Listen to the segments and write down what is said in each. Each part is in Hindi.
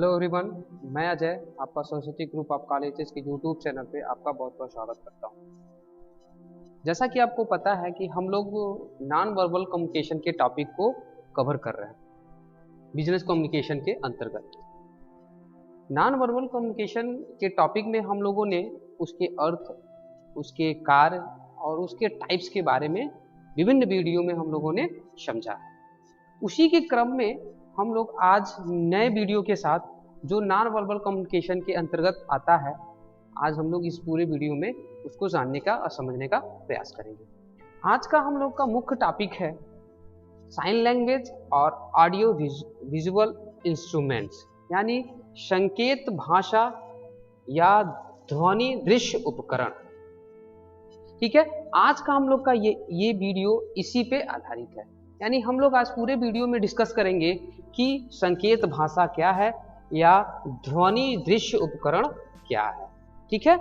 हेलो एवरीवन, मैं अजय आपका सरस्वती ग्रुप ऑफ कॉलेजेस के यूट्यूब चैनल पे आपका बहुत बहुत स्वागत करता हूँ। जैसा कि आपको पता है कि हम लोग नॉन वर्बल कम्युनिकेशन के टॉपिक को कवर कर रहे हैं बिजनेस कम्युनिकेशन के अंतर्गत। नॉन वर्बल कम्युनिकेशन के टॉपिक में हम लोगों ने उसके अर्थ, उसके कार्य और उसके टाइप्स के बारे में विभिन्न वीडियो में हम लोगों ने समझा है। उसी के क्रम में हम लोग आज नए वीडियो के साथ जो नॉन वर्बल कम्युनिकेशन के अंतर्गत आता है, आज हम लोग इस पूरे वीडियो में उसको जानने का और समझने का प्रयास करेंगे। आज का हम लोग का मुख्य टॉपिक है साइन लैंग्वेज और ऑडियो विजुअल इंस्ट्रूमेंट्स, यानी संकेत भाषा या ध्वनि दृश्य उपकरण। ठीक है, आज का हम लोग का ये वीडियो इसी पे आधारित है। यानी हम लोग आज पूरे वीडियो में डिस्कस करेंगे कि संकेत भाषा क्या है या ध्वनि दृश्य उपकरण क्या है। ठीक है,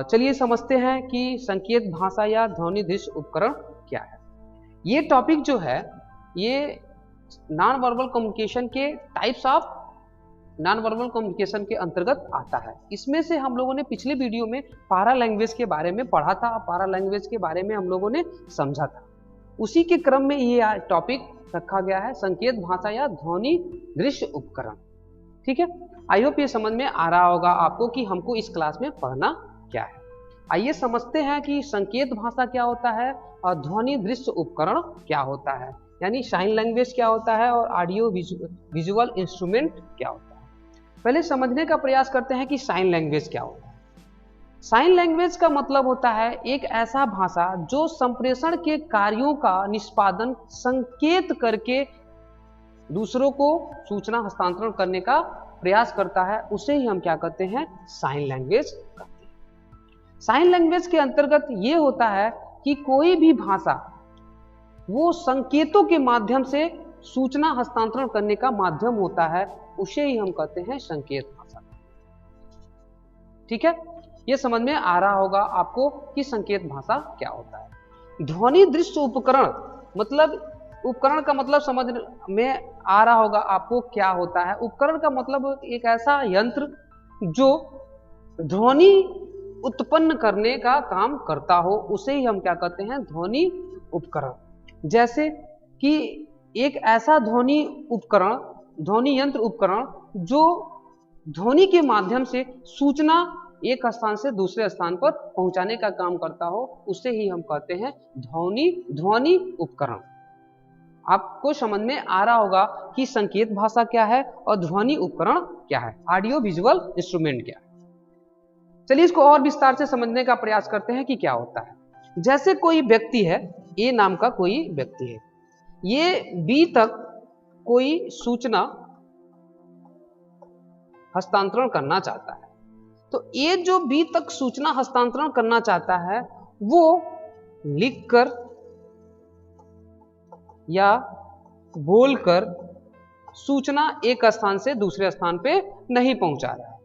चलिए समझते हैं कि संकेत भाषा या ध्वनि दृश्य उपकरण क्या है। ये टॉपिक जो है ये नॉन वर्बल कम्युनिकेशन के types of non verbal communication के अंतर्गत आता है। इसमें से हम लोगों ने पिछले वीडियो में पारा लैंग्वेज के बारे में पढ़ा था, पारा लैंग्वेज के बारे में हम लोगों ने समझा था। उसी के क्रम में ये टॉपिक रखा गया है संकेत भाषा या ध्वनि दृश्य उपकरण। ठीक है, आई होप ये समझ में आ रहा होगा आपको कि हमको इस क्लास में पढ़ना क्या है। आइए समझते हैं कि संकेत भाषा क्या होता है और ध्वनि दृश्य उपकरण क्या होता है, यानी साइन लैंग्वेज क्या होता है और ऑडियो विजुअल इंस्ट्रूमेंट क्या होता है। पहले समझने का प्रयास करते हैं कि साइन लैंग्वेज क्या होता है। साइन लैंग्वेज का मतलब होता है एक ऐसा भाषा जो संप्रेषण के कार्यों का निष्पादन संकेत करके दूसरों को सूचना हस्तांतरण करने का प्रयास करता है, उसे ही हम क्या कहते हैं, साइन लैंग्वेज कहते हैं। साइन लैंग्वेज के अंतर्गत ये होता है कि कोई भी भाषा वो संकेतों के माध्यम से सूचना हस्तांतरण करने का माध्यम होता है, उसे ही हम कहते हैं संकेत भाषा। ठीक है, ये समझ में आ रहा होगा आपको कि संकेत भाषा क्या होता है। ध्वनि दृश्य उपकरण मतलब उपकरण का मतलब समझ में आ रहा होगा आपको क्या होता है। उपकरण का मतलब एक ऐसा यंत्र जो ध्वनि उत्पन्न करने का काम करता हो, उसे ही हम क्या कहते हैं, ध्वनि उपकरण। जैसे कि एक ऐसा ध्वनि उपकरण, ध्वनि यंत्र उपकरण जो ध्वनि के माध्यम से सूचना एक स्थान से दूसरे स्थान पर पहुंचाने का काम करता हो, उसे ही हम कहते हैं ध्वनि उपकरण। आपको समझ में आ रहा होगा कि संकेत भाषा क्या है और ध्वनि उपकरण क्या है, ऑडियो विजुअल इंस्ट्रूमेंट क्या है। चलिए इसको और विस्तार से समझने का प्रयास करते हैं कि क्या होता है। जैसे कोई व्यक्ति है, ए नाम का कोई व्यक्ति है, ये बी तक कोई सूचना हस्तांतरण करना चाहता है। तो ए जो बी तक सूचना हस्तांतरण करना चाहता है वो लिखकर या बोलकर सूचना एक स्थान से दूसरे स्थान पे नहीं पहुंचा रहा है।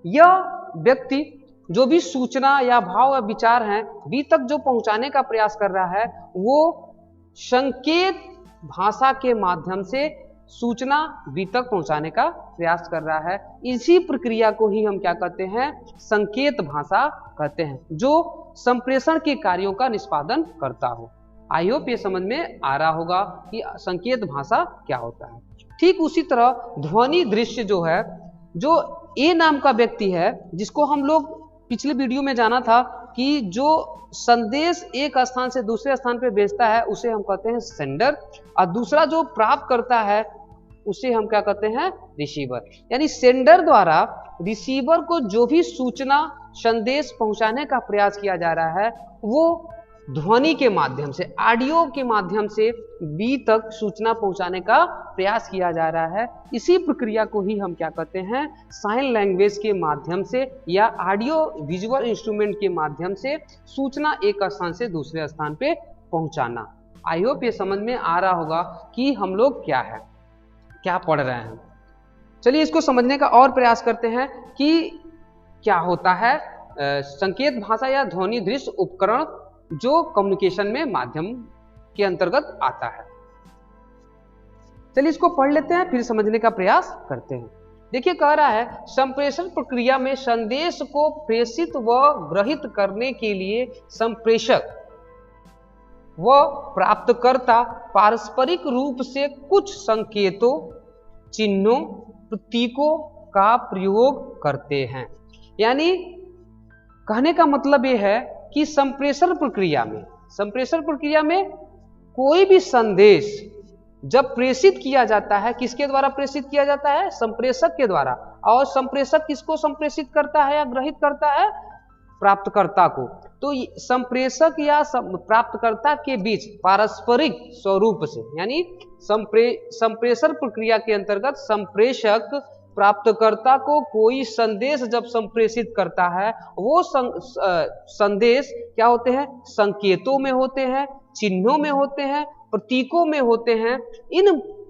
यह व्यक्ति जो भी सूचना या भाव या विचार हैं बी तक जो पहुंचाने का प्रयास कर रहा है, वो संकेत भाषा के माध्यम से सूचना बी तक पहुंचाने का प्रयास कर रहा है। इसी प्रक्रिया को ही हम क्या कहते हैं, संकेत भाषा कहते हैं, जो संप्रेषण के कार्यों का निष्पादन करता हो। आई होप ये समझ में आ रहा होगा कि संकेत भाषा क्या होता है। ठीक उसी तरह ध्वनि दृश्य जो है, जो ए नाम का व्यक्ति है, जिसको हम लोग पिछले वीडियो में जाना था कि जो संदेश एक स्थान से दूसरे स्थान पे भेजता है उसे हम कहते हैं सेंडर, और दूसरा जो प्राप्त करता है उसे हम क्या कहते हैं, रिसीवर। यानी सेंडर द्वारा रिसीवर को जो भी सूचना संदेश पहुंचाने का प्रयास किया जा रहा है वो ध्वनि के माध्यम से, ऑडियो के माध्यम से बी तक सूचना पहुंचाने का प्रयास किया जा रहा है। इसी प्रक्रिया को ही हम क्या कहते हैं, साइन लैंग्वेज के माध्यम से या ऑडियो विजुअल इंस्ट्रूमेंट के माध्यम से सूचना एक स्थान से दूसरे स्थान पे पहुंचाना। आई होप ये समझ में आ रहा होगा कि हम लोग क्या पढ़ रहे हैं। चलिए इसको समझने का और प्रयास करते हैं कि क्या होता है संकेत भाषा या ध्वनि दृश्य उपकरण जो कम्युनिकेशन में माध्यम के अंतर्गत आता है। चलिए इसको पढ़ लेते हैं, फिर समझने का प्रयास करते हैं। देखिए कह रहा है संप्रेषण प्रक्रिया में संदेश को प्रेषित व ग्रहित करने के लिए संप्रेषक व प्राप्तकर्ता पारस्परिक रूप से कुछ संकेतों, चिन्हों, प्रतीकों का प्रयोग करते हैं। यानी कहने का मतलब यह है कि संप्रेषण प्रक्रिया में कोई भी संदेश जब प्रेषित किया जाता है, किसके द्वारा प्रेषित किया जाता है? संप्रेषक के द्वारा। और संप्रेषक किसको संप्रेषित करता है या ग्रहित करता है? प्राप्तकर्ता को। तो संप्रेषक या प्राप्तकर्ता के बीच पारस्परिक स्वरूप से, यानी संप्रेषण प्रक्रिया के अंतर्गत संप्रेषक प्राप्तकर्ता को कोई संदेश जब संप्रेषित करता है, वो संदेश क्या होते हैं? संकेतों में होते हैं, चिन्हों में होते हैं, प्रतीकों में होते हैं।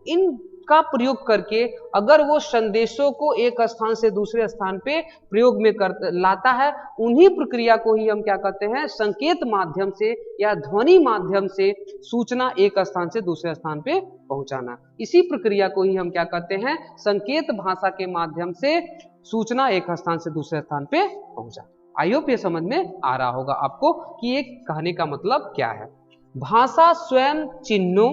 इन का प्रयोग करके अगर वो संदेशों को एक स्थान से दूसरे स्थान पे प्रयोग में लाता है, उन्हीं प्रक्रिया को ही हम क्या कहते हैं? संकेत माध्यम से या ध्वनि माध्यम से सूचना एक स्थान से दूसरे स्थान पे पहुंचाना, इसी प्रक्रिया को ही हम क्या कहते हैं? संकेत भाषा के माध्यम से सूचना एक स्थान से दूसरे स्थान पे पहुंचा। आई होप ये समझ में आ रहा होगा आपको कि ये कहने का मतलब क्या है। भाषा स्वयं चिन्हों,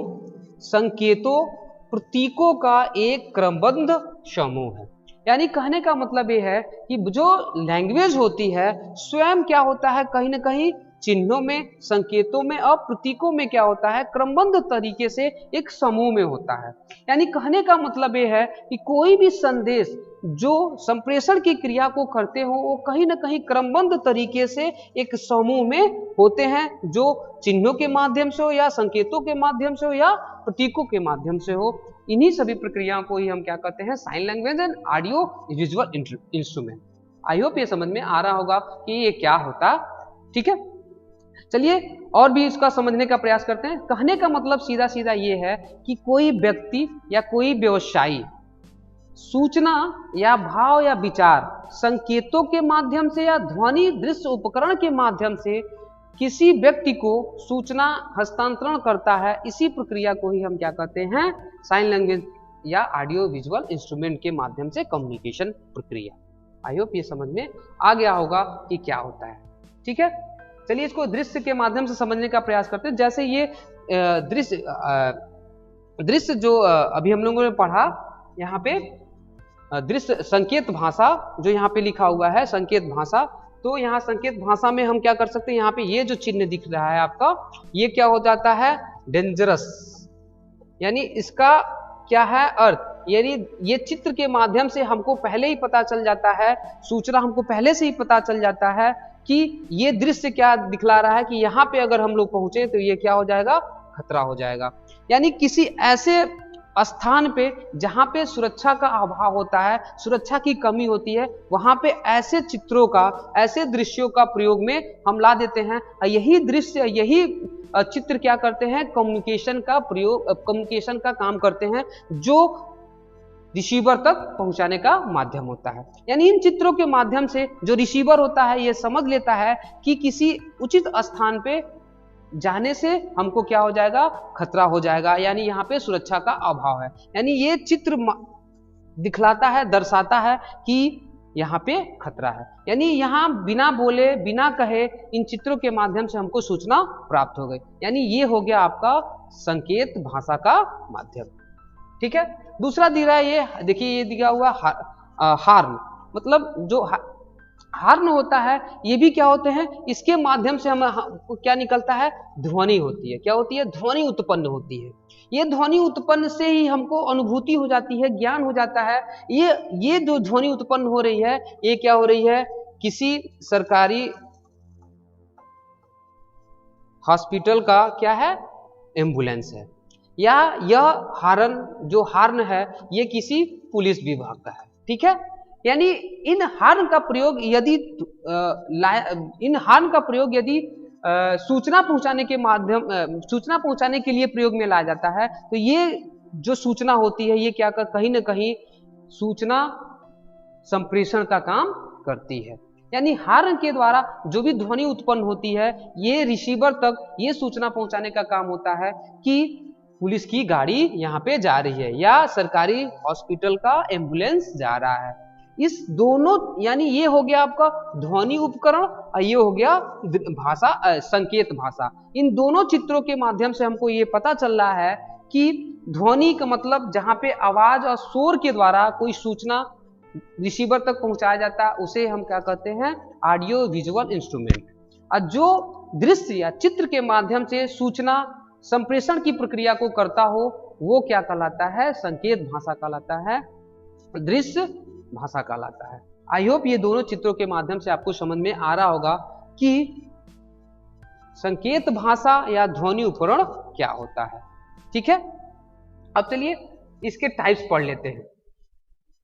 संकेतों, प्रतीकों का एक क्रमबद्ध समूह है। यानी कहने का मतलब यह है कि जो लैंग्वेज होती है स्वयं क्या होता है? कहीं ना कहीं चिन्हों में, संकेतों में और प्रतीकों में क्या होता है? क्रमबद्ध तरीके से एक समूह में होता है। यानी कहने का मतलब यह है कि कोई भी संदेश जो संप्रेषण की क्रिया को करते हो, वो कहीं ना कहीं क्रमबद्ध तरीके से एक समूह में होते हैं, जो चिन्हों के माध्यम से हो या संकेतों के माध्यम से हो या प्रतीकों के माध्यम से हो। इन्हीं सभी प्रक्रियाओं को ही हम क्या कहते हैं? Sign language and audio visual instrument. I hope ये समझ में आ रहा होगा कि ये क्या होता। ठीक है, चलिए और भी इसका समझने का प्रयास करते हैं। कहने का मतलब सीधा सीधा ये है कि कोई व्यक्ति या कोई व्यवसायी सूचना या भाव या विचार संकेतों के माध्यम से या ध्वनि दृश्य उपकरण के माध्यम से किसी व्यक्ति को सूचना हस्तांतरण करता है, इसी प्रक्रिया को ही हम क्या कहते हैं? साइन लैंग्वेज या ऑडियो विजुअल इंस्ट्रूमेंट के माध्यम से कम्युनिकेशन प्रक्रिया। आई होप ये समझ में आ गया होगा कि क्या होता है। ठीक है, चलिए इसको दृश्य के माध्यम से समझने का प्रयास करते हैं। जैसे ये दृश्य जो अभी हम लोगों ने पढ़ा, यहाँ पे दृश्य संकेत भाषा जो यहाँ पे लिखा हुआ है, संकेत भाषा। तो यहाँ संकेत भाषा में हम क्या कर सकते हैं? यहाँ पे ये जो चिन्ह दिख रहा है आपका, ये क्या हो जाता है? डेंजरस। यानी इसका क्या है अर्थ? यानी ये चित्र के माध्यम से हमको पहले ही पता चल जाता है, सूचना हमको पहले से ही पता चल जाता है कि ये दृश्य क्या दिखला रहा है कि यहाँ पे अगर हम लोग पहुंचे तो ये क्या हो जाएगा? खतरा हो जाएगा। यानी किसी ऐसे स्थान पे जहां पे सुरक्षा का अभाव होता है, सुरक्षा की कमी होती है, वहां पे ऐसे चित्रों का, ऐसे दृश्यों का प्रयोग में हम ला देते हैं। यही दृश्य, यही चित्र क्या करते हैं? कम्युनिकेशन का प्रयोग, कम्युनिकेशन का काम करते हैं, जो रिसीवर तक पहुंचाने का माध्यम होता है। यानी इन चित्रों के माध्यम से जो रिसीवर होता है ये समझ लेता है कि किसी उचित स्थान पे जाने से हमको क्या हो जाएगा? खतरा हो जाएगा, यानी यहाँ पे सुरक्षा का अभाव है। यानी ये चित्र दिखलाता है, दर्शाता है कि यहाँ पे खतरा है। यानी यहाँ बिना बोले, बिना कहे इन चित्रों के माध्यम से हमको सूचना प्राप्त हो गई। यानी ये हो गया आपका संकेत भाषा का माध्यम। ठीक है, दूसरा दिख रहा है ये, देखिए ये दिया हुआ हार्न, मतलब जो हार्न होता है, ये भी क्या होते हैं? इसके माध्यम से हम क्या निकलता है? ध्वनि होती है। क्या होती है? ध्वनि उत्पन्न होती है। ये ध्वनि उत्पन्न से ही हमको अनुभूति हो जाती है, ज्ञान हो जाता है। ये जो ध्वनि उत्पन्न हो रही है, ये क्या हो रही है? किसी सरकारी हॉस्पिटल का क्या है? एम्बुलेंस है। या यह जो हार्न है, ये किसी पुलिस विभाग का है। ठीक है, यानी इन हार्न का प्रयोग यदि सूचना पहुंचाने के माध्यम, सूचना पहुंचाने के लिए प्रयोग में लाया जाता है, तो ये जो सूचना होती है, ये क्या कहीं ना कहीं सूचना संप्रेषण का काम करती है। यानी हार्न के द्वारा जो भी ध्वनि उत्पन्न होती है, ये रिसीवर तक ये सूचना पहुंचाने का काम होता है कि पुलिस की गाड़ी यहाँ पे जा रही है या सरकारी हॉस्पिटल का एम्बुलेंस जा रहा है। इस दोनों यानी ये हो गया आपका ध्वनि उपकरण और ये हो गया भाषा संकेत भाषा। इन दोनों चित्रों के माध्यम से हमको ये पता चल रहा है कि ध्वनि का मतलब जहाँ पे आवाज और शोर के द्वारा कोई सूचना रिसीवर तक पहुंचाया जाता है उसे हम क्या कहते हैं, ऑडियो विजुअल इंस्ट्रूमेंट। और जो दृश्य या चित्र के माध्यम से सूचना संप्रेषण की प्रक्रिया को करता हो वो क्या कहलाता है, संकेत भाषा कहलाता है, दृश्य भाषा कहलाता है। आई होप ये दोनों चित्रों के माध्यम से आपको समझ में आ रहा होगा कि संकेत भाषा या ध्वनि उपकरण क्या होता है। ठीक है, अब चलिए इसके टाइप्स पढ़ लेते हैं।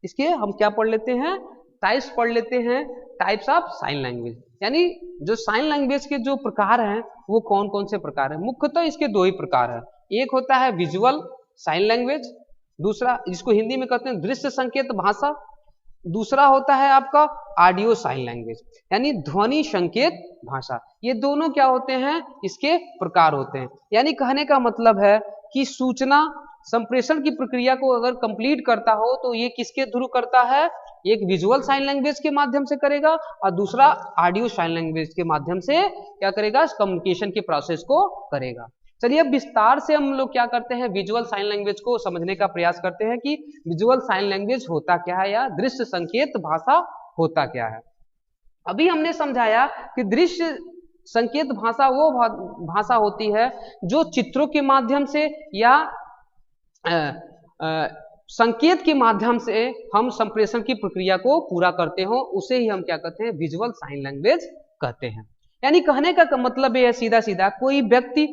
इसके हम क्या पढ़ लेते हैं, टाइप्स पढ़ लेते हैं, टाइप्स ऑफ साइन लैंग्वेज। यानी जो साइन लैंग्वेज के जो प्रकार हैं वो कौन कौन से प्रकार हैं। मुख्यतः इसके दो ही प्रकार हैं, एक होता है विजुअल साइन लैंग्वेज, दूसरा जिसको हिंदी में कहते हैं दृश्य संकेत भाषा, दूसरा होता है आपका ऑडियो साइन लैंग्वेज यानी ध्वनि संकेत भाषा। ये दोनों क्या होते हैं, इसके प्रकार होते हैं। यानी कहने का मतलब है कि सूचना संप्रेषण की प्रक्रिया को अगर कंप्लीट करता हो तो ये किसके थ्रू करता है, एक विजुअल साइन लैंग्वेज के माध्यम से करेगा और दूसरा ऑडियो साइन लैंग्वेज के माध्यम से क्या करेगा, कम्युनिकेशन के प्रोसेस को करेगा। चलिए अब विस्तार से हम लोग क्या करते हैं, विजुअल साइन लैंग्वेज को समझने का प्रयास करते हैं कि विजुअल साइन लैंग्वेज होता क्या है या दृश्य संकेत भाषा होता क्या है। अभी हमने समझाया कि दृश्य संकेत भाषा वो भाषा होती है जो चित्रों के माध्यम से या संकेत के माध्यम से हम संप्रेषण की प्रक्रिया को पूरा करते हो, उसे ही हम क्या कहते हैं, विजुअल साइन लैंग्वेज कहते हैं। यानी कहने का मतलब ये है सीधा सीधा, कोई व्यक्ति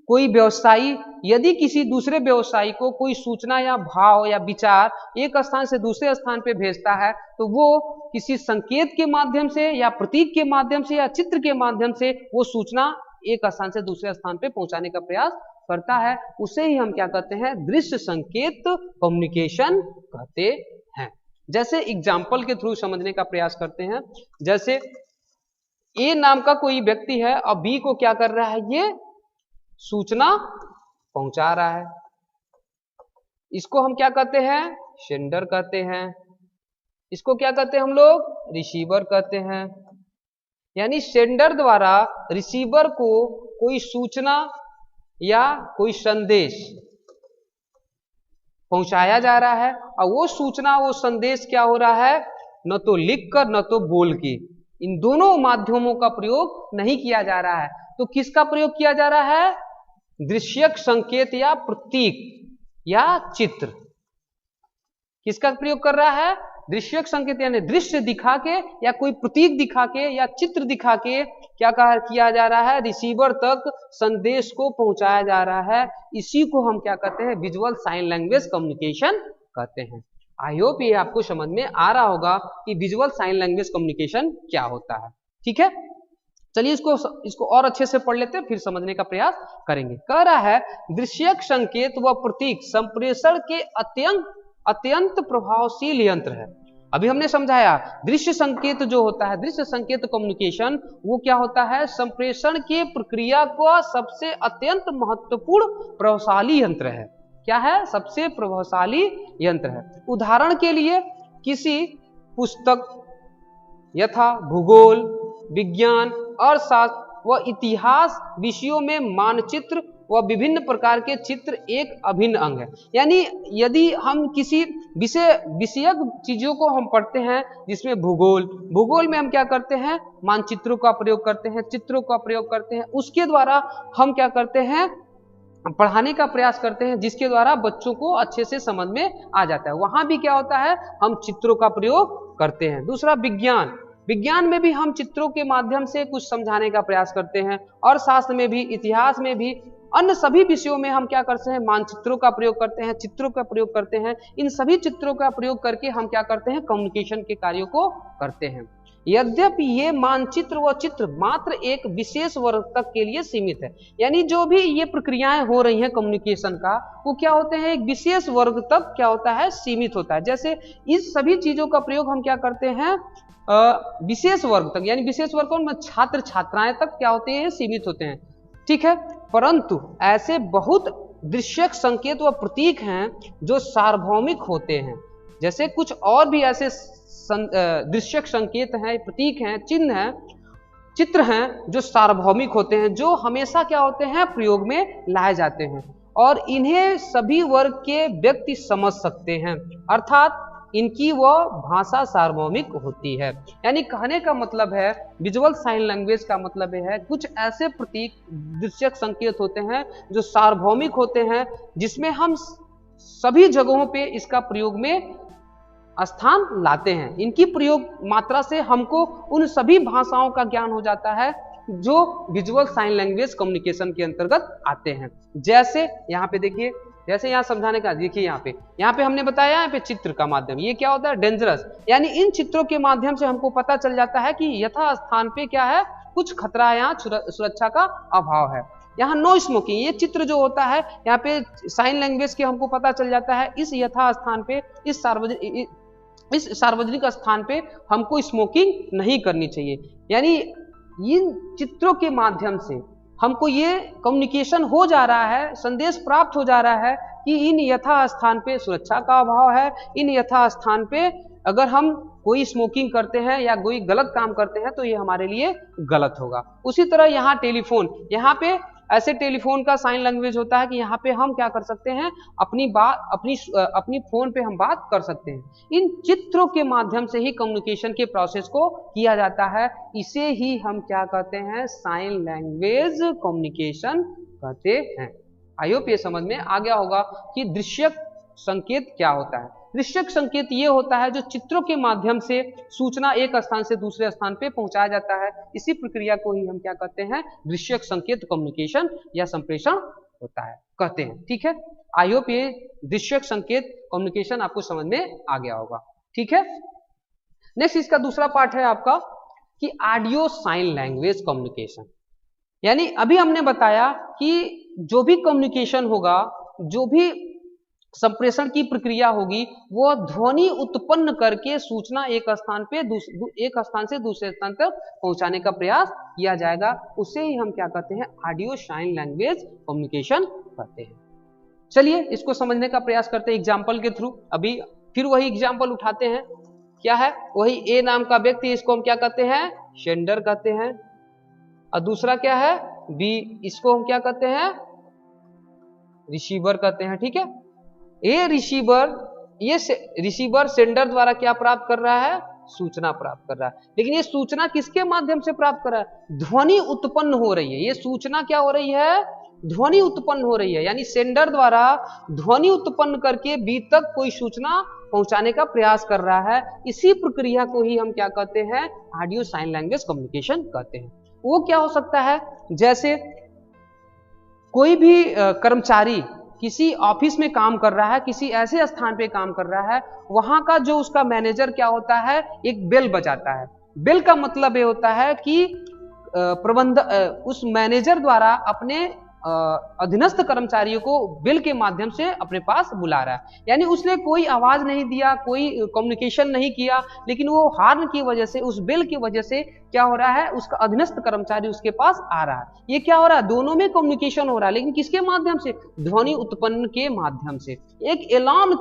कोई व्यवसायी यदि किसी दूसरे व्यवसायी को कोई सूचना या भाव या विचार एक स्थान से दूसरे स्थान पे भेजता है तो वो किसी संकेत के माध्यम से या प्रतीक के माध्यम से या चित्र के माध्यम से वो सूचना एक स्थान से दूसरे स्थान पे पहुंचाने का प्रयास करता है, उसे ही हम क्या कहते हैं, दृश्य संकेत कम्युनिकेशन कहते हैं। जैसे एग्जाम्पल के थ्रू समझने का प्रयास करते हैं। जैसे ए नाम का कोई व्यक्ति है और बी को क्या कर रहा है, ये सूचना पहुंचा रहा है, इसको हम क्या कहते हैं, सेंडर कहते हैं। इसको क्या कहते हैं हम लोग, रिसीवर कहते हैं। यानी सेंडर द्वारा रिसीवर को कोई सूचना या कोई संदेश पहुंचाया जा रहा है और वो सूचना वो संदेश क्या हो रहा है, न तो लिखकर न तो बोल के, इन दोनों माध्यमों का प्रयोग नहीं किया जा रहा है। तो किसका प्रयोग किया जा रहा है, दृश्यक संकेत या प्रतीक या चित्र। किसका प्रयोग कर रहा है, दृश्यक संकेत यानी दृश्य दिखा के या कोई प्रतीक दिखा के या चित्र दिखा के क्या किया जा रहा है, रिसीवर तक संदेश को पहुंचाया जा रहा है। इसी को हम क्या कहते हैं, विजुअल साइन लैंग्वेज कम्युनिकेशन कहते हैं। आई होप ये आपको समझ में आ रहा होगा कि विजुअल साइन लैंग्वेज कम्युनिकेशन क्या होता है। ठीक है, चलिए इसको और अच्छे से पढ़ लेते हैं, फिर समझने का प्रयास करेंगे। कह रहा है दृश्यक संकेत व प्रतीक संप्रेषण के अत्यंत प्रभावशील यंत्र है। अभी हमने समझाया दृश्य संकेत जो होता है, दृश्य संकेत कम्युनिकेशन वो क्या होता है, संप्रेषण के प्रक्रिया का सबसे अत्यंत महत्वपूर्ण प्रभावशाली यंत्र है। क्या है, सबसे प्रभावशाली यंत्र है। उदाहरण के लिए किसी पुस्तक यथा भूगोल, विज्ञान, अर्थशास्त्र व इतिहास विषयों में मानचित्र व विभिन्न प्रकार के चित्र एक अभिन्न अंग है। यानी यदि हम किसी विषयक चीजों को हम पढ़ते हैं, जिसमें भूगोल में हम क्या करते हैं, मानचित्रों का प्रयोग करते हैं, चित्रों का प्रयोग करते हैं, उसके द्वारा हम क्या करते हैं, पढ़ाने का प्रयास करते हैं, जिसके द्वारा बच्चों को अच्छे से समझ में आ जाता है। वहां भी क्या होता है, हम चित्रों का प्रयोग करते हैं। दूसरा विज्ञान में भी हम चित्रों के माध्यम से कुछ समझाने का प्रयास करते हैं, और शास्त्र में भी, इतिहास में भी, अन्य सभी विषयों में हम क्या करते हैं, मानचित्रों का प्रयोग करते हैं, चित्रों का प्रयोग करते हैं। इन सभी चित्रों का प्रयोग करके हम क्या करते हैं, कम्युनिकेशन के कार्यों को करते हैं। यद्यपि ये मानचित्र व चित्र मात्र एक विशेष वर्ग तक के लिए सीमित है। यानी जो भी ये प्रक्रियाएं हो रही हैं कम्युनिकेशन का, वो क्या होते हैं, एक विशेष वर्ग तक क्या होता है, सीमित होता है। जैसे इस सभी चीजों का प्रयोग हम क्या करते हैं, विशेष वर्ग तक, यानी विशेष वर्ग कौन, छात्र छात्राएं तक क्या होते हैं, सीमित होते हैं। ठीक है, परंतु ऐसे बहुत दृश्यक संकेत व प्रतीक हैं जो सार्वभौमिक होते हैं। जैसे कुछ और भी ऐसे दृश्यक संकेत हैं, प्रतीक हैं, चिन्ह हैं, चित्र हैं जो सार्वभौमिक होते हैं, जो हमेशा क्या होते हैं, प्रयोग में लाए जाते हैं और इन्हें सभी वर्ग के व्यक्ति समझ सकते हैं, अर्थात इनकी वह भाषा सार्वभौमिक होती है। यानी कहने का मतलब है, विजुअल साइन लैंग्वेज का मतलब है कुछ ऐसे प्रतीक दृश्यक संकेत होते हैं जो सार्वभौमिक होते हैं, जिसमें हम सभी जगहों पे इसका प्रयोग में स्थान लाते हैं। इनकी प्रयोग मात्रा से हमको उन सभी भाषाओं का ज्ञान हो जाता है जो विजुअल साइन लैंग्वेज कम्युनिकेशन के अंतर्गत आते हैं। जैसे यहाँ पे देखिए, जैसे यहाँ समझाने का, देखिए यहाँ पे हमने बताया, यहाँ पे चित्र का माध्यम, ये क्या होता है, डेंजरस, यानी इन चित्रों के माध्यम से हमको पता चल जाता है कि यथा स्थान पे क्या है, कुछ खतरा है, यहाँ सुरक्षा का अभाव है। यहाँ नो स्मोकिंग, ये चित्र जो होता है यहाँ पे साइन लैंग्वेज के हमको पता चल जाता है, इस यथा स्थान पे, इस सार्वजनिक स्थान पे हमको स्मोकिंग नहीं करनी चाहिए। यानी इन चित्रों के माध्यम से हमको ये कम्युनिकेशन हो जा रहा है, संदेश प्राप्त हो जा रहा है कि इन यथा स्थान पे सुरक्षा का अभाव है, इन यथा स्थान पे अगर हम कोई स्मोकिंग करते हैं या कोई गलत काम करते हैं तो ये हमारे लिए गलत होगा। उसी तरह यहाँ टेलीफोन, यहाँ पे ऐसे टेलीफोन का साइन लैंग्वेज होता है कि यहाँ पे हम क्या कर सकते हैं, अपनी फोन पे हम बात कर सकते हैं। इन चित्रों के माध्यम से ही कम्युनिकेशन के प्रोसेस को किया जाता है, इसे ही हम क्या कहते हैं, साइन लैंग्वेज कम्युनिकेशन कहते हैं। आई होप ये समझ में आ गया होगा कि दृश्यक संकेत क्या होता है। दृश्यक संकेत ये होता है जो चित्रों के माध्यम से सूचना एक स्थान से दूसरे स्थान पे पहुंचाया जाता है, इसी प्रक्रिया को ही हम क्या कहते हैं, दृश्यक संकेत कम्युनिकेशन या संप्रेषण होता है कहते हैं। ठीक है, आई होप ये दृश्यक संकेत कम्युनिकेशन आपको समझ में आ गया होगा। ठीक है, नेक्स्ट इसका दूसरा पार्ट है आपका कि ऑडियो साइन लैंग्वेज कम्युनिकेशन। यानी अभी हमने बताया कि जो भी कम्युनिकेशन होगा, जो भी संप्रेषण की प्रक्रिया होगी, वो ध्वनि उत्पन्न करके सूचना एक स्थान से दूसरे स्थान तक पहुंचाने का प्रयास किया जाएगा, उसे ही हम क्या कहते हैं, ऑडियो साइन लैंग्वेज कम्युनिकेशन कहते हैं। चलिए इसको समझने का प्रयास करते हैं एग्जाम्पल के थ्रू। अभी फिर वही एग्जाम्पल उठाते हैं, क्या है, वही ए नाम का व्यक्ति, इसको हम क्या कहते हैं, सेंडर कहते हैं, और दूसरा क्या है, बी, इसको हम क्या कहते हैं, रिसीवर कहते हैं। ठीक है, ये रिसीवर सेंडर द्वारा क्या प्राप्त कर रहा है, सूचना प्राप्त कर रहा है, लेकिन ये सूचना किसके माध्यम से प्राप्त कर रहा है, ध्वनि उत्पन्न हो रही है। ये सूचना क्या हो रही है, ध्वनि उत्पन्न हो रही है, यानी सेंडर द्वारा ध्वनि उत्पन्न करके बी तक कोई सूचना पहुंचाने का प्रयास कर रहा है। इसी प्रक्रिया को ही हम क्या कहते हैं, ऑडियो साइन लैंग्वेज कम्युनिकेशन कहते हैं। वो क्या हो सकता है, जैसे कोई भी कर्मचारी किसी ऑफिस में काम कर रहा है, किसी ऐसे स्थान पे काम कर रहा है, वहां का जो उसका मैनेजर क्या होता है, एक बेल बजाता है। बेल का मतलब ये होता है कि उस मैनेजर द्वारा अपने अधीनस्थ कर्मचारियों को बिल के माध्यम से अपने पास बुला रहा है। यानी उसने कोई आवाज नहीं दिया, कोई कम्युनिकेशन नहीं किया, लेकिन वो हार्न की वजह से, उस बिल की वजह से क्या हो रहा है, उसका अधीनस्थ कर्मचारी उसके पास आ रहा है। ये क्या हो रहा है, दोनों में कम्युनिकेशन हो रहा है, लेकिन किसके माध्यम से, ध्वनि उत्पन्न के माध्यम से। एक अलार्म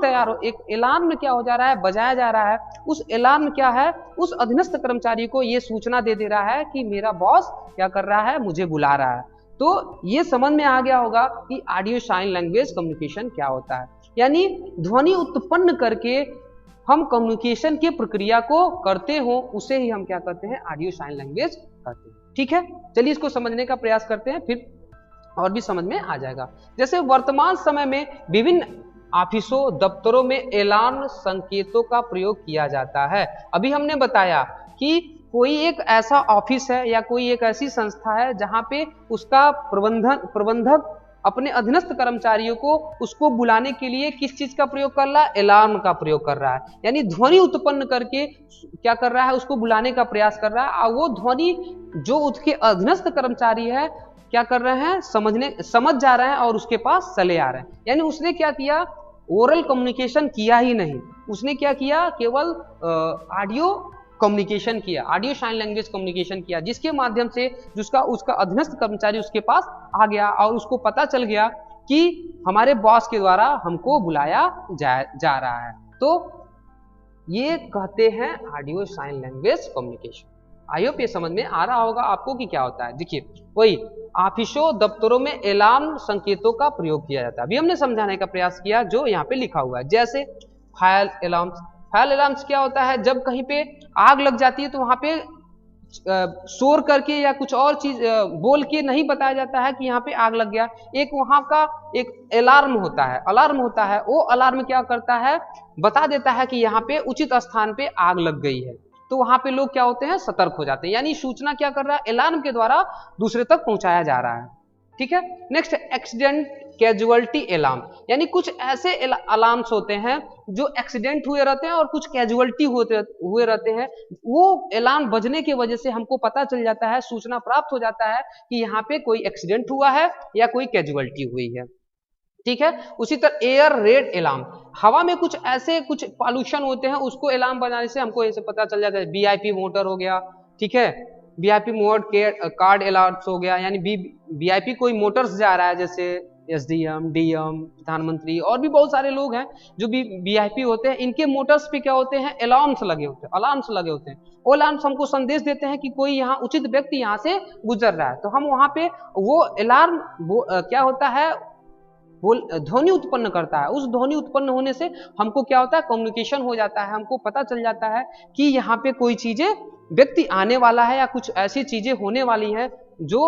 क्या हो जा रहा है, बजाया जा रहा है। उस अलार्म क्या है, उस अधीनस्थ कर्मचारी को ये सूचना दे रहा है कि मेरा बॉस क्या कर रहा है, मुझे बुला रहा है। तो ये समझ में आ गया होगा कि ऑडियो साइन लैंग्वेज कम्युनिकेशन क्या होता है। यानी ध्वनि उत्पन्न करके हम कम्युनिकेशन की प्रक्रिया को करते हो, उसे ही हम क्या कहते हैं, ऑडियो साइन लैंग्वेज कहते हैं। ठीक है, चलिए इसको समझने का प्रयास करते हैं, फिर और भी समझ में आ जाएगा। जैसे वर्तमान समय में विभिन्न ऑफिसों, दफ्तरों में अलार्म संकेतों का प्रयोग किया जाता है। अभी हमने बताया कि कोई एक ऐसा ऑफिस है या कोई एक ऐसी संस्था है जहां पे उसका प्रबंधक अपने अधीनस्थ कर्मचारियों को उसको बुलाने के लिए किस चीज का प्रयोग कर रहा है, अलार्म का प्रयोग कर रहा है। यानी ध्वनि उत्पन्न करके क्या कर रहा है, उसको बुलाने का प्रयास कर रहा है, और वो ध्वनि जो उसके अधीनस्थ कर्मचारी है क्या कर रहे हैं, समझ जा रहे हैं और उसके पास चले आ रहे हैं। यानी उसने क्या किया, ओरल कम्युनिकेशन किया ही नहीं, उसने क्या किया, केवल ऑडियो कम्युनिकेशन किया, ऑडियो साइन लैंग्वेज कम्युनिकेशन किया, जिसके माध्यम से उसका अधीनस्थ कर्मचारी उसके पास आ गया और उसको पता चल गया कि हमारे बॉस के द्वारा हमको बुलाया जा रहा है। तो ये कहते हैं audio sign language communication. I hope ये समझ में आ रहा होगा आपको कि क्या होता है। देखिए वही ऑफिसों दफ्तरों में अलार्म संकेतों का प्रयोग किया जाता है। अभी हमने समझाने का प्रयास किया जो यहाँ पे लिखा हुआ है, जैसे फायर अलार्म्स। फायर अलार्म्स क्या होता है, जब कहीं पे आग लग जाती है तो वहां पे शोर करके या कुछ और चीज बोल के नहीं बताया जाता है कि यहाँ पे आग लग गया। एक वहां का एक अलार्म होता है, वो अलार्म क्या करता है, बता देता है कि यहाँ पे उचित स्थान पे आग लग गई है। तो वहां पे लोग क्या होते हैं, सतर्क हो जाते हैं। यानी सूचना क्या कर रहा है, अलार्म के द्वारा दूसरे तक पहुंचाया जा रहा है। ठीक है। नेक्स्ट, एक्सीडेंट कैजुअलिटी अलार्म, यानी कुछ ऐसे अलार्म्स होते हैं जो एक्सीडेंट हुए रहते हैं और कुछ कैजुअलिटी हुए रहते हैं। वो अलार्म बजने की वजह से हमको पता चल जाता है, सूचना प्राप्त हो जाता है कि यहाँ पे कोई एक्सीडेंट हुआ है या कोई कैजुअलिटी हुई है। ठीक है। उसी तरह एयर रेड अलार्म, हवा में कुछ ऐसे कुछ पॉल्यूशन होते हैं, उसको अलार्म बनाने से हमको ऐसे पता चल जाता है। वीआईपी मोटर हो गया, ठीक है, वीआईपी मोड कार्ड अलर्ट्स हो गया, यानी वीआईपी कोई मोटर्स जा रहा है, जैसे एसडीएम, डीएम, प्रधानमंत्री और भी बहुत सारे लोग हैं जो भी वीआईपी होते हैं, इनके मोटर्स पे क्या होते हैं, अलार्म्स लगे होते हैं। वो अलार्म्स हमको संदेश देते हैं कि कोई यहाँ उचित व्यक्ति यहाँ से गुजर रहा है। तो हम वहां पे वो अलार्म क्या होता है, ध्वनि उत्पन्न करता है। उस ध्वनि उत्पन्न होने से हमको क्या होता है, कम्युनिकेशन हो जाता है, हमको पता चल जाता है कि यहाँ पे कोई चीजें व्यक्ति आने वाला है या कुछ ऐसी चीजें होने वाली हैं जो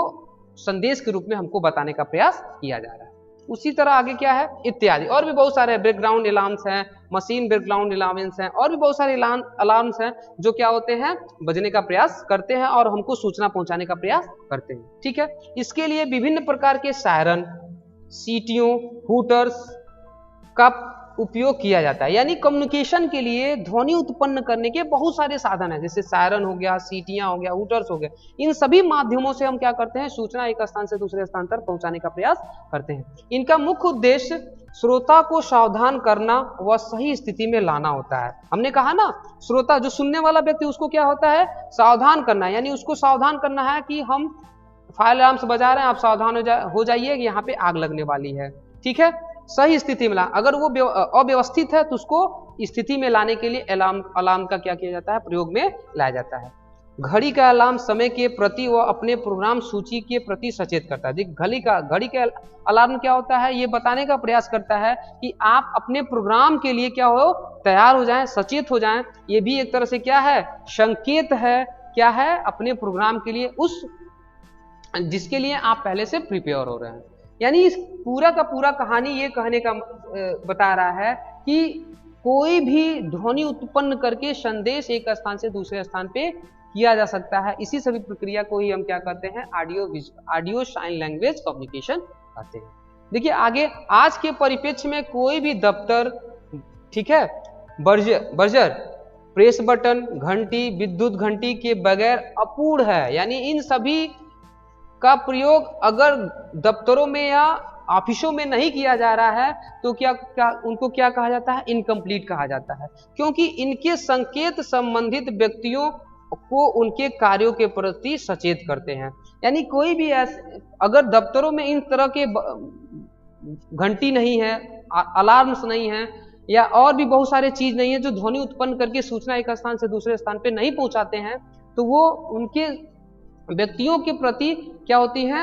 संदेश के रूप में हमको बताने का प्रयास किया जा रहा है। उसी तरह आगे क्या है, इत्यादि और भी बहुत सारे बैकग्राउंड अलार्म्स हैं, मशीन बैकग्राउंड अलार्म्स हैं और भी बहुत सारे अलार्म्स हैं जो क्या होते हैं, बजने का प्रयास करते हैं और हमको सूचना पहुंचाने का प्रयास करते हैं। ठीक है। इसके लिए विभिन्न प्रकार के सायरन, सीटियों, हूटर्स का उपयोग किया जाता है। यानी कम्युनिकेशन के लिए ध्वनि उत्पन्न करने के बहुत सारे साधन हैं, जैसे सायरन हो गया, सीटियां हो गया, हूटर्स हो गया। इन सभी माध्यमों से हम क्या करते हैं, सूचना एक स्थान से दूसरे स्थान तक पहुंचाने का प्रयास करते हैं। इनका मुख्य उद्देश्य श्रोता को सावधान करना व सही स्थिति में लाना होता है। हमने कहा ना, श्रोता जो सुनने वाला व्यक्ति, उसको क्या होता है, सावधान करना, यानी उसको सावधान करना है कि हम फायर अलार्म्स बजा रहे हैं, आप सावधान हो जाइए कि यहाँ पे आग लगने वाली है। ठीक है। सही स्थिति में ला, अगर वो अव्यवस्थित है तो उसको स्थिति में लाने के लिए अलार्म का क्या किया जाता है, प्रयोग में लाया जाता है। घड़ी का अलार्म समय के प्रति व अपने प्रोग्राम सूची के प्रति सचेत करता है। घड़ी का अलार्म क्या होता है, ये बताने का प्रयास करता है कि आप अपने प्रोग्राम के लिए क्या हो, तैयार हो जाएं, सचेत हो जाएं। ये भी एक तरह से क्या है, संकेत है, क्या है, अपने प्रोग्राम के लिए, उस जिसके लिए आप पहले से प्रिपेयर हो रहे हैं। यानी इस पूरा का पूरा कहानी ये कहने का बता रहा है कि कोई भी ध्वनि उत्पन्न करके संदेश एक स्थान से दूसरे स्थान पे किया जा सकता है। इसी सभी प्रक्रिया को ही हम क्या करते हैं, ऑडियो साइन लैंग्वेज कम्युनिकेशन कहते हैं। देखिए आगे, आज के परिप्रेक्ष्य में कोई भी दफ्तर, ठीक है, बर्जर, प्रेस बटन, घंटी, विद्युत घंटी के बगैर अपूर्ण है। यानी इन सभी का प्रयोग अगर दफ्तरों में या ऑफिसों में नहीं किया जा रहा है तो उनको क्या कहा जाता है, इनकम्प्लीट कहा जाता है, क्योंकि इनके संकेत संबंधित व्यक्तियों को उनके कार्यों के प्रति सचेत करते हैं। यानी कोई भी ऐसे अगर दफ्तरों में इन तरह के घंटी नहीं है, अलार्म्स नहीं है या और भी बहुत सारे चीज नहीं है जो ध्वनि उत्पन्न करके सूचना एक स्थान से दूसरे स्थान पे नहीं पहुंचाते हैं, तो वो उनके व्यक्तियों के प्रति क्या होती है,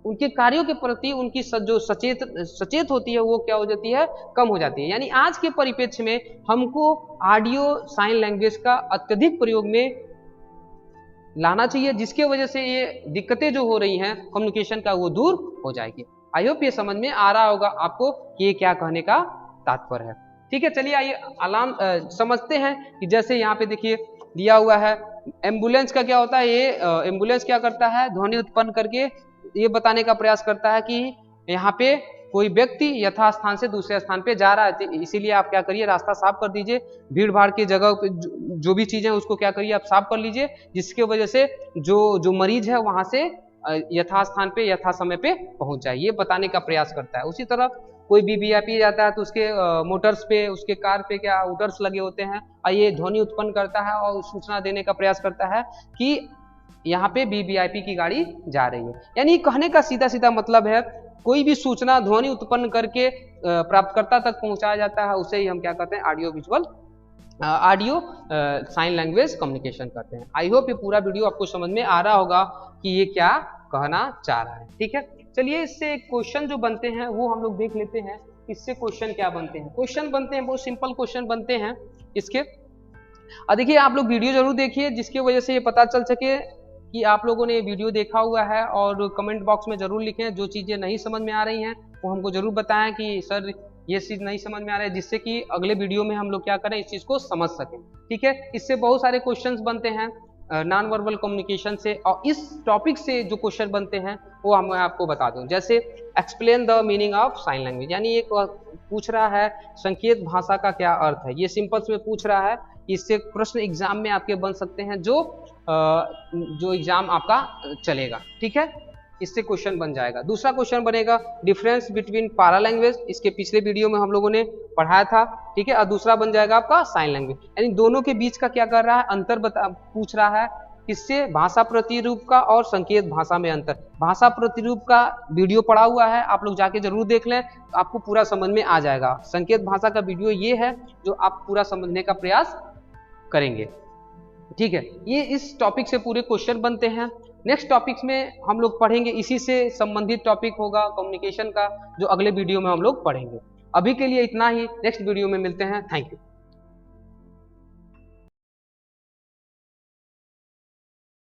उनके कार्यों के प्रति उनकी जो सचेत होती है वो क्या हो जाती है, कम हो जाती है। यानी आज के परिप्रेक्ष्य में हमको ऑडियो साइन लैंग्वेज का अत्यधिक प्रयोग में लाना चाहिए, जिसके वजह से ये दिक्कतें जो हो रही हैं कम्युनिकेशन का, वो दूर हो जाएगी। आई होप ये समझ में आ रहा होगा आपको कि ये क्या कहने का तात्पर्य है। ठीक है, चलिए आइए अलार्म समझते हैं कि जैसे यहाँ पे देखिए दिया हुआ है, एम्बुलेंस का क्या होता है, ये एम्बुलेंस क्या करता है, ध्वनि उत्पन्न करके ये बताने का प्रयास करता है कि यहाँ पे कोई व्यक्ति यथा स्थान से दूसरे स्थान पे जा रहा है। इसीलिए आप क्या करिए, रास्ता साफ कर दीजिए, भीड़ भाड़ की जगह पे जो भी चीजें उसको क्या करिए, आप साफ कर लीजिए, जिसके वजह से जो मरीज है वहां से यथा स्थान पे यथा समय पे पहुंच जाए, ये बताने का प्रयास करता है। उसी तरह कोई भी वीआईपी जाता है तो उसके मोटर्स पे, उसके कार पे क्या हूटर्स लगे होते हैं, और ये ध्वनि उत्पन्न करता है और सूचना देने का प्रयास करता है कि यहाँ पे वीवीआईपी की गाड़ी जा रही है। यानी कहने का सीधा सीधा मतलब है कोई भी सूचना ध्वनि उत्पन्न करके प्राप्तकर्ता तक पहुंचाया जाता है, उसे ही हम क्या कहते हैं, ऑडियो साइन लैंग्वेज कम्युनिकेशन करते हैं। आई होप ये पूरा वीडियो आपको समझ में आ रहा होगा कि ये क्या कहना चाह रहा है। ठीक है, चलिए इससे क्वेश्चन जो बनते हैं वो हम लोग देख लेते हैं। इससे क्वेश्चन क्या बनते हैं? क्वेश्चन बनते हैं, बहुत सिंपल क्वेश्चन बनते हैं इसके। देखिए आप लोग वीडियो जरूर देखिए, जिसकी वजह से ये पता चल सके कि आप लोगों ने वीडियो देखा हुआ है, और कमेंट बॉक्स में जरूर लिखें जो चीज़ें नहीं समझ में आ रही हैं वो हमको जरूर बताएं कि सर ये चीज़ नहीं समझ में आ रहा है, जिससे कि अगले वीडियो में हम लोग क्या करें, इस चीज़ को समझ सकें। ठीक है, इससे बहुत सारे क्वेश्चंस बनते हैं नॉन वर्बल कम्युनिकेशन से, और इस टॉपिक से जो क्वेश्चन बनते हैं वो मैं आपको बता दूं। जैसे explain the meaning of sine language, यानी एक पूछ रहा है संकेत भाषा का क्या अर्थ है, ये सिंपल में पूछ रहा है। इससे प्रश्न एग्जाम में आपके बन सकते हैं, जो एग्जाम आपका चलेगा। ठीक है, इससे क्वेश्चन बन जाएगा। दूसरा क्वेश्चन बनेगा डिफरेंस बिटवीन पारा लैंग्वेज, इसके पिछले वीडियो में हम लोगों ने पढ़ाया था। ठीक है, और दूसरा बन जाएगा आपका साइन लैंग्वेज, यानी दोनों के बीच का क्या कर रहा है, अंतर पूछ रहा है। किससे? भाषा प्रतिरूप का और संकेत भाषा में अंतर। भाषा प्रतिरूप का वीडियो पड़ा हुआ है, आप लोग जाके जरूर देख लें, तो आपको पूरा समझ में आ जाएगा। संकेत भाषा का वीडियो ये है जो आप पूरा समझने का प्रयास करेंगे। ठीक है, ये इस टॉपिक से पूरे क्वेश्चन बनते हैं। नेक्स्ट टॉपिक्स में हम लोग पढ़ेंगे, इसी से संबंधित टॉपिक होगा कम्युनिकेशन का, जो अगले वीडियो में हम लोग पढ़ेंगे। अभी के लिए इतना ही, नेक्स्ट वीडियो में मिलते हैं। Thank you.